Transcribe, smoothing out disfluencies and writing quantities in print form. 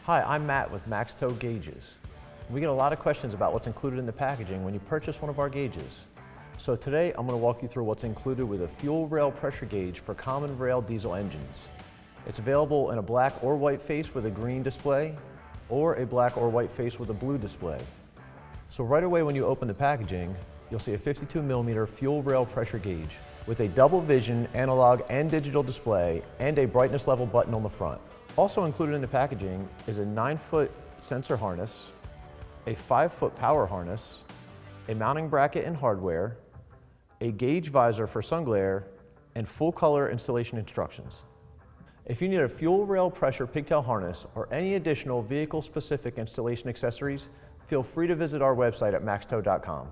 Hi, I'm Matt with MaxTow Gauges. We get a lot of questions about what's included in the packaging when you purchase one of our gauges. So today I'm going to walk you through what's included with a fuel rail pressure gauge for common rail diesel engines. It's available in a black or white face with a green display, or a black or white face with a blue display. So right away when you open the packaging, you'll see a 52mm fuel rail pressure gauge with a double vision analog and digital display and a brightness level button on the front. Also included in the packaging is a 9-foot sensor harness, a 5-foot power harness, a mounting bracket and hardware, a gauge visor for sun glare, and full color installation instructions. If you need a fuel rail pressure pigtail harness or any additional vehicle specific installation accessories, feel free to visit our website at maxtow.com.